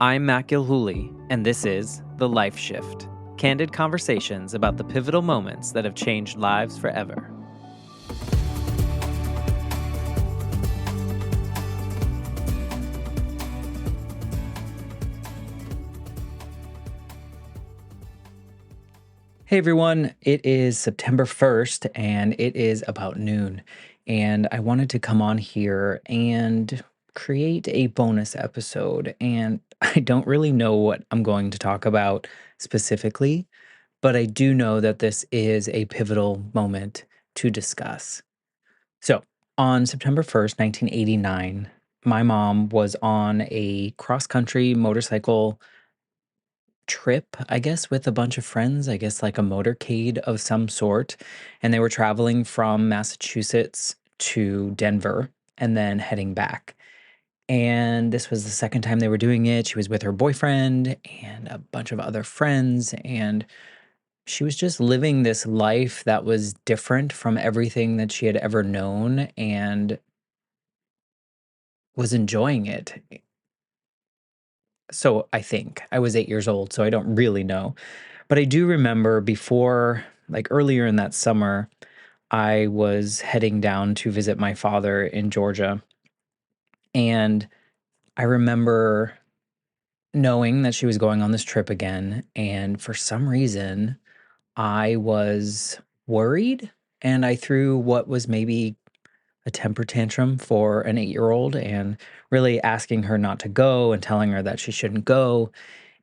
I'm Matt Gilhooly, and this is The Life Shift, candid conversations about the pivotal moments that have changed lives forever. Hey everyone, it is September 1st and it is about noon. And I wanted to come on here and create a bonus episode. And I don't really know what I'm going to talk about specifically, but I do know that this is a pivotal moment to discuss. So, on September 1st, 1989, my mom was on a cross country motorcycle trip, I guess, with a bunch of friends, I guess like a motorcade of some sort. And they were traveling from Massachusetts to Denver and then heading back. And this was the second time they were doing it. She was with her boyfriend and a bunch of other friends. And she was just living this life that was different from everything that she had ever known and was enjoying it. So I think I was 8 years old, so I don't really know. But I do remember before, like earlier in that summer, I was heading down to visit my father in Georgia. And I remember knowing that she was going on this trip again. And for some reason, I was worried and I threw what was maybe a temper tantrum for an 8-year-old and really asking her not to go and telling her that she shouldn't go.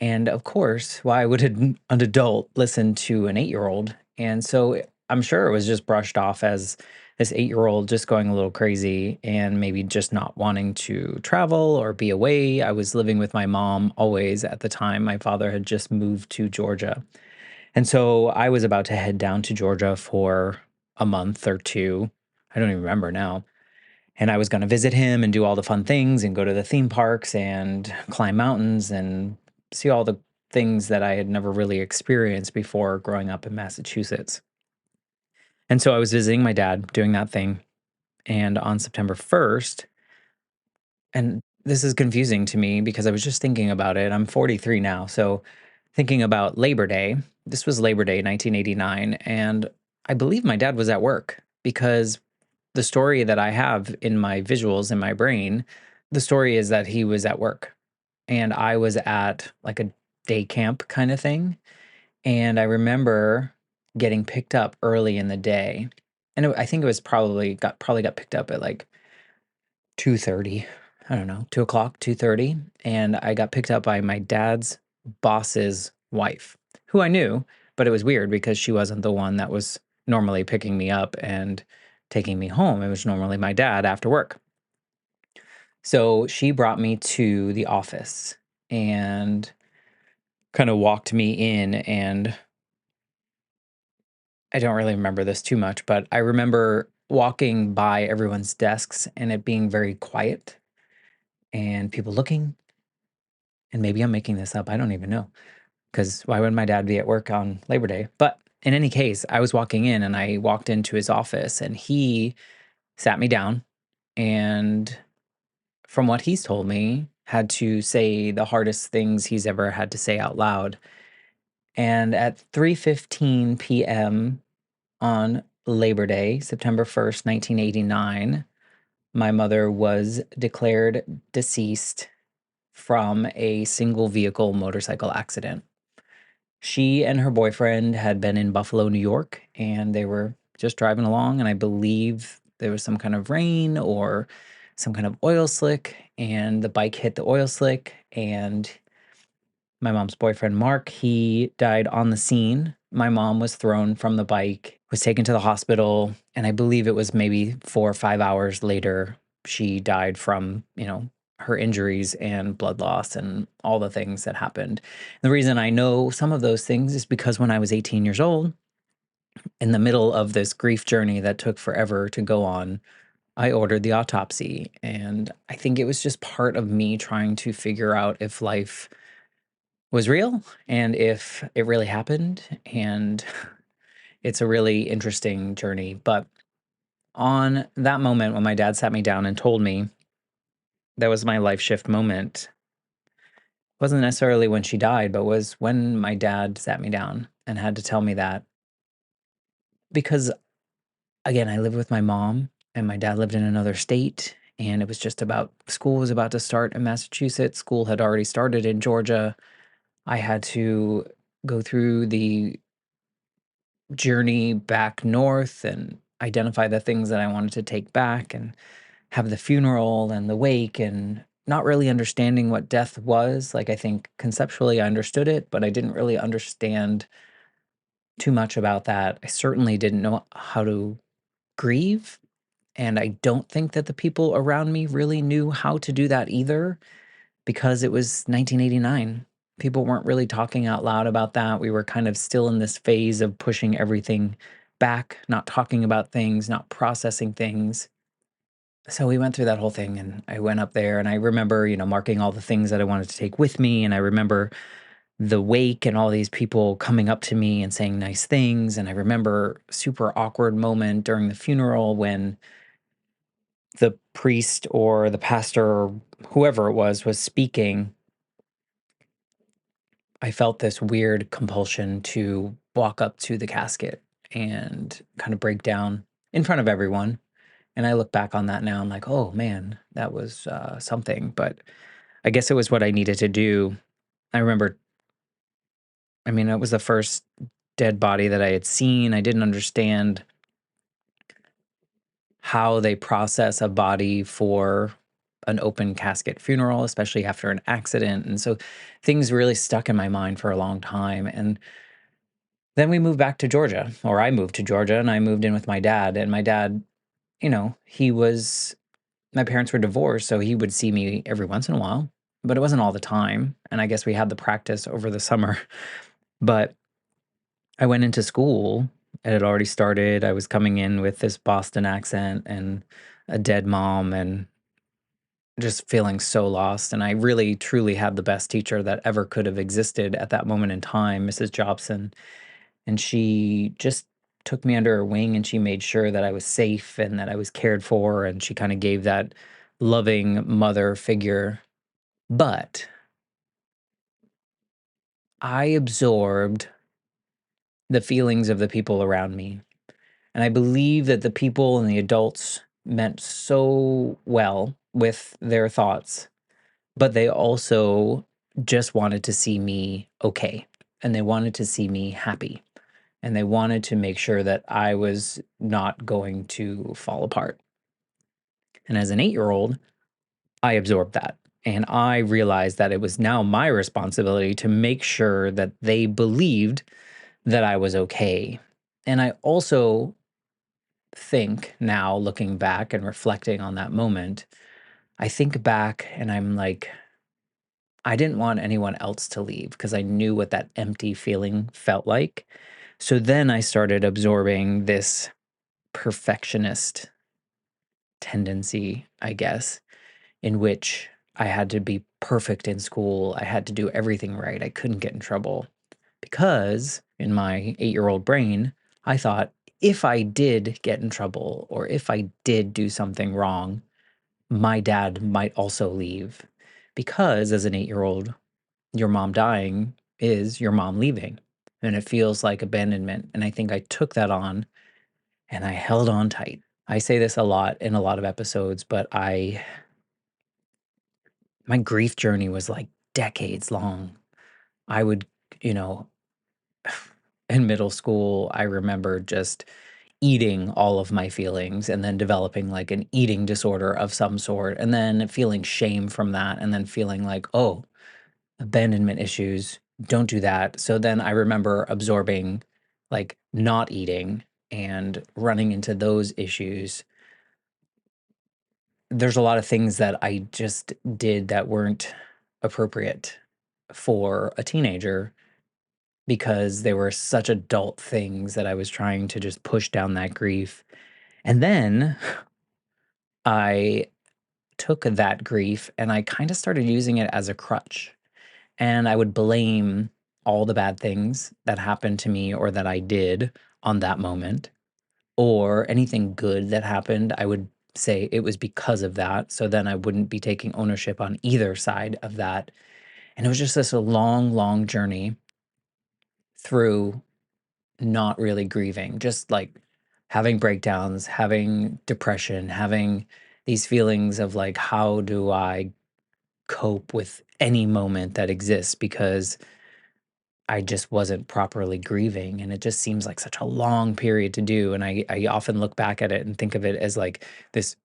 And of course, why would an adult listen to an 8-year-old? And so I'm sure it was just brushed off as this 8-year-old just going a little crazy and maybe just not wanting to travel or be away. I was living with my mom always at the time. My father had just moved to Georgia. And so I was about to head down to Georgia for a month or two. I don't even remember now. And I was going to visit him and do all the fun things and go to the theme parks and climb mountains and see all the things that I had never really experienced before growing up in Massachusetts. And so I was visiting my dad doing that thing. And on September 1st, and this is confusing to me because I was just thinking about it. I'm 43 now. So thinking about Labor Day, this was Labor Day 1989. And I believe my dad was at work because the story that I have in my visuals in my brain, the story is that he was at work and I was at like a day camp kind of thing. And I remember getting picked up early in the day. And I think it was probably got picked up at like 2:30. I don't know, 2 o'clock, 2:30. And I got picked up by my dad's boss's wife, who I knew, but it was weird because she wasn't the one that was normally picking me up and taking me home. It was normally my dad after work. So she brought me to the office and kind of walked me in. And I don't really remember this too much, but I remember walking by everyone's desks and it being very quiet and people looking. And maybe I'm making this up. I don't even know. Because why would my dad be at work on Labor Day? But in any case, I was walking in and I walked into his office and he sat me down and from what he's told me, had to say the hardest things he's ever had to say out loud. And at 3:15 p.m. on Labor Day, September 1st, 1989, my mother was declared deceased from a single vehicle motorcycle accident. She and her boyfriend had been in Buffalo, New York, and they were just driving along. And I believe there was some kind of rain or some kind of oil slick, and the bike hit the oil slick. And my mom's boyfriend, Mark, he died on the scene. My mom was thrown from the bike, was taken to the hospital, and I believe it was maybe 4 or 5 hours later, she died from, her injuries and blood loss and all the things that happened. The reason I know some of those things is because when I was 18 years old, in the middle of this grief journey that took forever to go on, I ordered the autopsy. And I think it was just part of me trying to figure out if life was real and if it really happened. And it's a really interesting journey. But on that moment when my dad sat me down and told me that was my life shift moment, Wasn't necessarily when she died, but was when my dad sat me down and had to tell me that. Because again, I lived with my mom and my dad lived in another state. And it was just about school was about to start in Massachusetts. School had already started in Georgia. I had to go through the journey back north and identify the things that I wanted to take back and have the funeral and the wake and not really understanding what death was. Like, I think conceptually I understood it, but I didn't really understand too much about that. I certainly didn't know how to grieve. And I don't think that the people around me really knew how to do that either because it was 1989. People weren't really talking out loud about that. We were kind of still in this phase of pushing everything back, not talking about things, not processing things. So we went through that whole thing and I went up there and I remember, marking all the things that I wanted to take with me. And I remember the wake and all these people coming up to me and saying nice things. And I remember a super awkward moment during the funeral when the priest or the pastor or whoever it was speaking. I felt this weird compulsion to walk up to the casket and kind of break down in front of everyone. And I look back on that now, I'm like, oh man, that was something. But I guess it was what I needed to do. I remember, I mean, it was the first dead body that I had seen. I didn't understand how they process a body for an open casket funeral, especially after an accident. And so things really stuck in my mind for a long time. And then we moved back to Georgia, or I moved to Georgia and I moved in with my dad. And my dad, my parents were divorced, so he would see me every once in a while, but it wasn't all the time. And I guess we had the practice over the summer. But I went into school. It had already started. I was coming in with this Boston accent and a dead mom and just feeling so lost. And I really, truly had the best teacher that ever could have existed at that moment in time, Mrs. Jobson. And she just took me under her wing and she made sure that I was safe and that I was cared for. And she kind of gave that loving mother figure. But I absorbed the feelings of the people around me. And I believe that the people and the adults meant so well with their thoughts, but they also just wanted to see me okay. And they wanted to see me happy. And they wanted to make sure that I was not going to fall apart. And as an 8-year-old, I absorbed that. And I realized that it was now my responsibility to make sure that they believed that I was okay. And I also think now, looking back and reflecting on that moment, I think back and I'm like, I didn't want anyone else to leave because I knew what that empty feeling felt like. So then I started absorbing this perfectionist tendency, I guess, in which I had to be perfect in school. I had to do everything right. I couldn't get in trouble because in my 8-year-old brain, I thought if I did get in trouble or if I did do something wrong, my dad might also leave. Because as an 8-year-old, your mom dying is your mom leaving. And it feels like abandonment. And I think I took that on and I held on tight. I say this a lot in a lot of episodes, but my grief journey was like decades long. I would, you know, in middle school, I remember just eating all of my feelings and then developing like an eating disorder of some sort, and then feeling shame from that, and then feeling like, oh, abandonment issues, don't do that. So then I remember absorbing like not eating and running into those issues. There's a lot of things that I just did that weren't appropriate for a teenager because they were such adult things that I was trying to just push down that grief. And then I took that grief and I kind of started using it as a crutch. And I would blame all the bad things that happened to me or that I did on that moment, or anything good that happened. I would say it was because of that. So then I wouldn't be taking ownership on either side of that. And it was just this long, long journey through not really grieving, just like having breakdowns, having depression, having these feelings of like, how do I cope with any moment that exists because I just wasn't properly grieving. And it just seems like such a long period to do. And I often look back at it and think of it as like this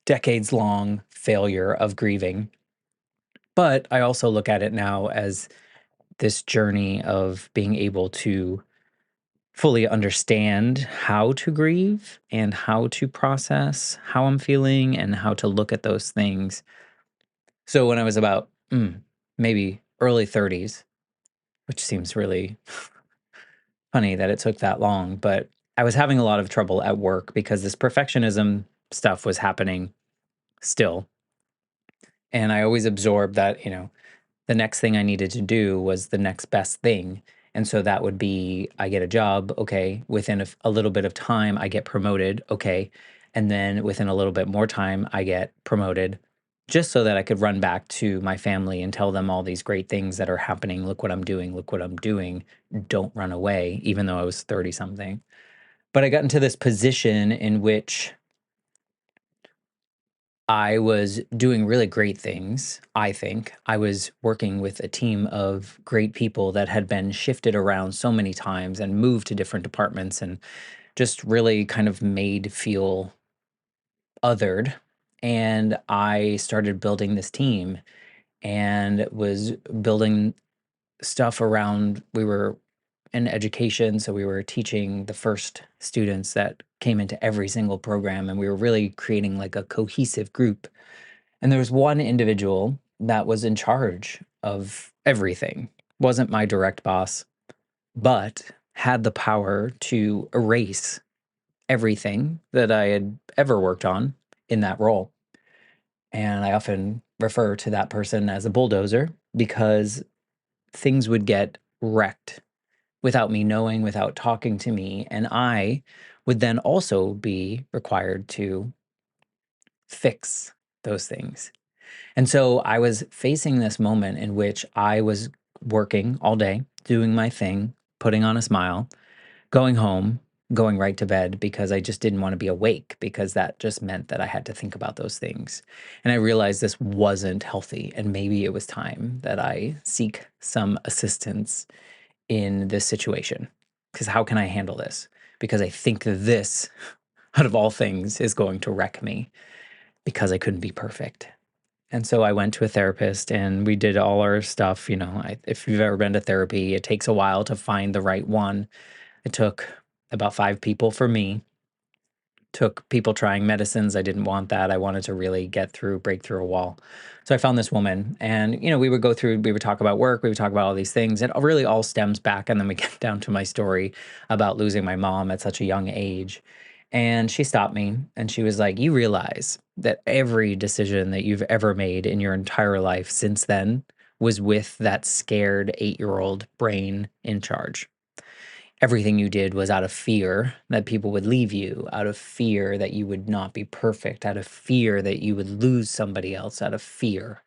decades long failure of grieving. But I also look at it now as this journey of being able to fully understand how to grieve and how to process how I'm feeling and how to look at those things. So when I was about maybe early 30s, which seems really funny that it took that long, but I was having a lot of trouble at work because this perfectionism stuff was happening still. And I always absorbed that, the next thing I needed to do was the next best thing. And so that would be I get a job, okay. Within a little bit of time, I get promoted, okay. And then within a little bit more time, I get promoted just so that I could run back to my family and tell them all these great things that are happening. Look what I'm doing. Look what I'm doing. Don't run away, even though I was 30 something. But I got into this position in which I was doing really great things, I think. I was working with a team of great people that had been shifted around so many times and moved to different departments and just really kind of made feel othered. And I started building this team and was building stuff around, we were in education, so we were teaching the first students that came into every single program, and we were really creating like a cohesive group. And there was one individual that was in charge of everything, wasn't my direct boss, but had the power to erase everything that I had ever worked on in that role. And I often refer to that person as a bulldozer because things would get wrecked without me knowing, without talking to me. And I would then also be required to fix those things. And so I was facing this moment in which I was working all day, doing my thing, putting on a smile, going home, going right to bed because I just didn't want to be awake because that just meant that I had to think about those things. And I realized this wasn't healthy. And maybe it was time that I seek some assistance in this situation. Because how can I handle this? Because I think this, out of all things, is going to wreck me because I couldn't be perfect. And so I went to a therapist and we did all our stuff. If you've ever been to therapy, it takes a while to find the right one. It took about 5 people for me. Took people trying medicines. I didn't want that. I wanted to really break through a wall. So I found this woman and, we would talk about work, we would talk about all these things. It really all stems back. And then we get down to my story about losing my mom at such a young age. And she stopped me and she was like, you realize that every decision that you've ever made in your entire life since then was with that scared 8-year-old brain in charge. Everything you did was out of fear that people would leave you, out of fear that you would not be perfect, out of fear that you would lose somebody else, out of fear.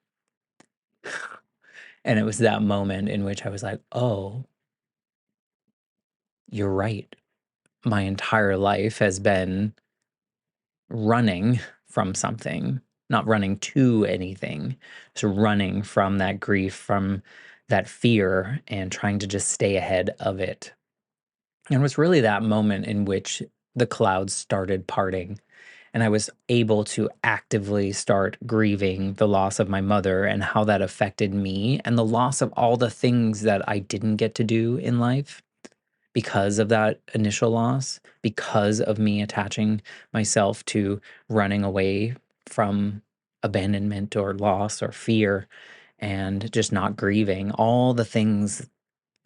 And it was that moment in which I was like, oh, you're right. My entire life has been running from something, not running to anything. So running from that grief, from that fear, and trying to just stay ahead of it. And it was really that moment in which the clouds started parting and I was able to actively start grieving the loss of my mother and how that affected me and the loss of all the things that I didn't get to do in life because of that initial loss, because of me attaching myself to running away from abandonment or loss or fear and just not grieving all the things.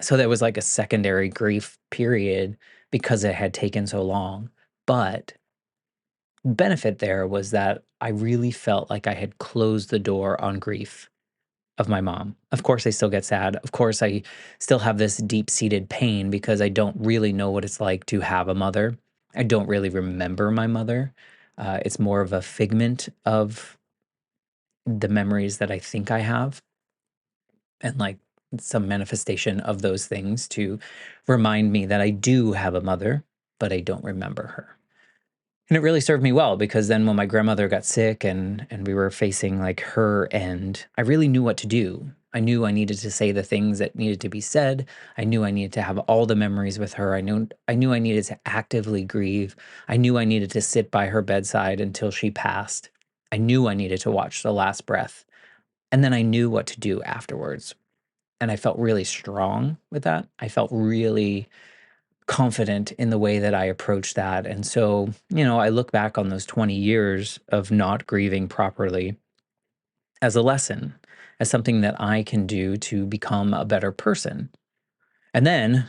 So there was like a secondary grief period because it had taken so long. But benefit there was that I really felt like I had closed the door on grief of my mom. Of course, I still get sad. Of course, I still have this deep seated pain because I don't really know what it's like to have a mother. I don't really remember my mother. It's more of a figment of the memories that I think I have. and like some manifestation of those things to remind me that I do have a mother, but I don't remember her. And it really served me well because then when my grandmother got sick and we were facing like her end, I really knew what to do. I knew I needed to say the things that needed to be said. I knew I needed to have all the memories with her. I knew I needed to actively grieve. I knew I needed to sit by her bedside until she passed. I knew I needed to watch the last breath. And then I knew what to do afterwards. And I felt really strong with that. I felt really confident in the way that I approached that. And so, I look back on those 20 years of not grieving properly as a lesson, as something that I can do to become a better person. And then,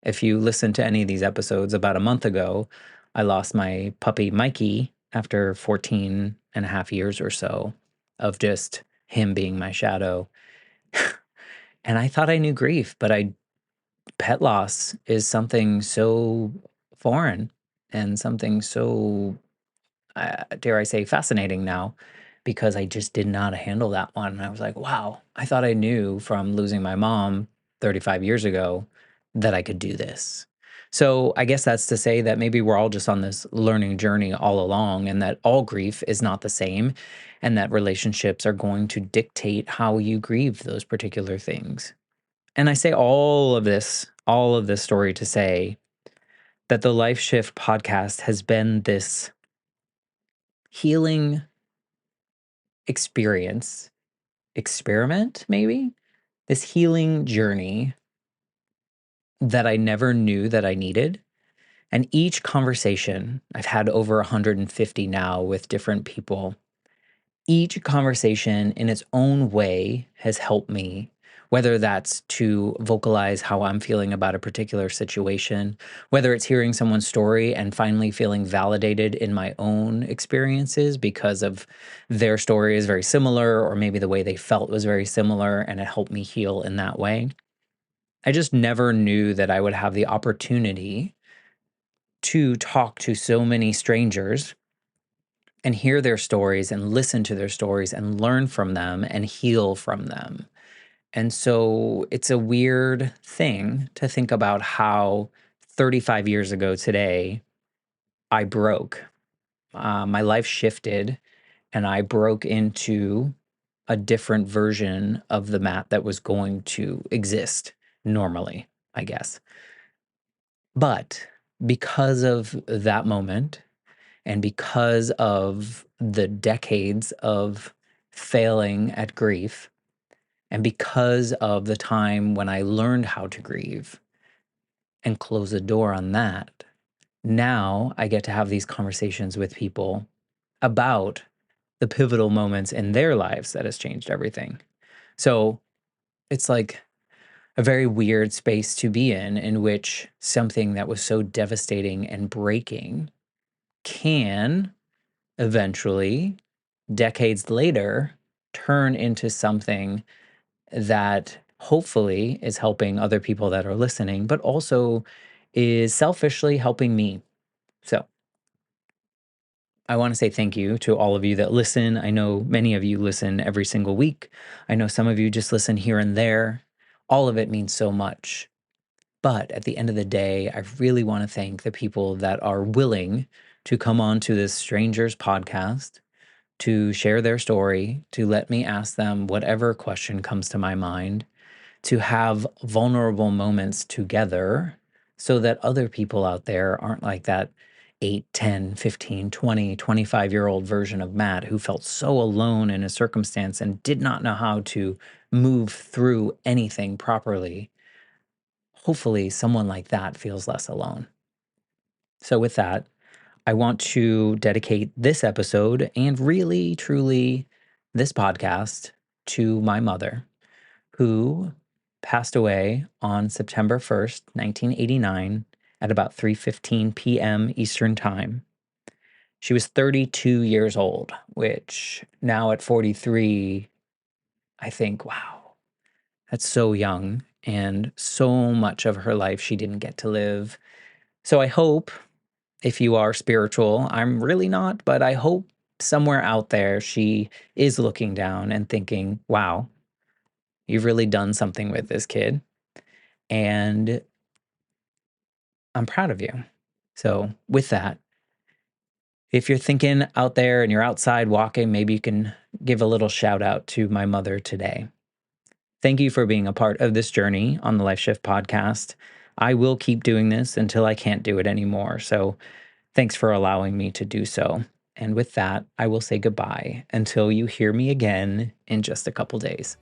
if you listen to any of these episodes about a month ago, I lost my puppy Mikey after 14 and a half years or so of just him being my shadow. And I thought I knew grief, but pet loss is something so foreign and something so, dare I say, fascinating now because I just did not handle that one. And I was like, wow, I thought I knew from losing my mom 35 years ago that I could do this. So I guess that's to say that maybe we're all just on this learning journey all along, and that all grief is not the same, and that relationships are going to dictate how you grieve those particular things. And I say all of this story to say that the Life Shift podcast has been this healing experience, experiment, maybe? This healing journey that I never knew that I needed. And each conversation, I've had over 150 now with different people. Each conversation in its own way has helped me, whether that's to vocalize how I'm feeling about a particular situation, whether it's hearing someone's story and finally feeling validated in my own experiences because of their story is very similar, or maybe the way they felt was very similar and it helped me heal in that way. I just never knew that I would have the opportunity to talk to so many strangers and hear their stories and listen to their stories and learn from them and heal from them. And so it's a weird thing to think about how 35 years ago today, I broke. My life shifted and I broke into a different version of the Matt that was going to exist normally, I guess. But because of that moment, and because of the decades of failing at grief, and because of the time when I learned how to grieve and close the door on that, now I get to have these conversations with people about the pivotal moments in their lives that has changed everything. So it's like a very weird space to be in which something that was so devastating and breaking can eventually, decades later, turn into something that hopefully is helping other people that are listening, but also is selfishly helping me. So I want to say thank you to all of you that listen. I know many of you listen every single week. I know some of you just listen here and there. All of it means so much. But at the end of the day, I really want to thank the people that are willing to come on to this Strangers podcast to share their story, to let me ask them whatever question comes to my mind, to have vulnerable moments together so that other people out there aren't like that 8, 10, 15, 20, 25-year-old version of Matt who felt so alone in his circumstance and did not know how to move through anything properly. Hopefully, someone like that feels less alone. So, with that, I want to dedicate this episode and really, truly this podcast to my mother, who passed away on September 1st, 1989, at about 3:15 p.m. Eastern Time. She was 32 years old, which now at 43, I think, wow, that's so young. And so much of her life she didn't get to live. So I hope, if you are spiritual, I'm really not, but I hope somewhere out there she is looking down and thinking, wow, You've really done something with this kid, and I'm proud of you. So, with that, if you're thinking out there and you're outside walking, maybe you can give a little shout out to my mother today. Thank you for being a part of this journey on the Life Shift podcast. I will keep doing this until I can't do it anymore. So, thanks for allowing me to do so. And with that, I will say goodbye until you hear me again in just a couple days.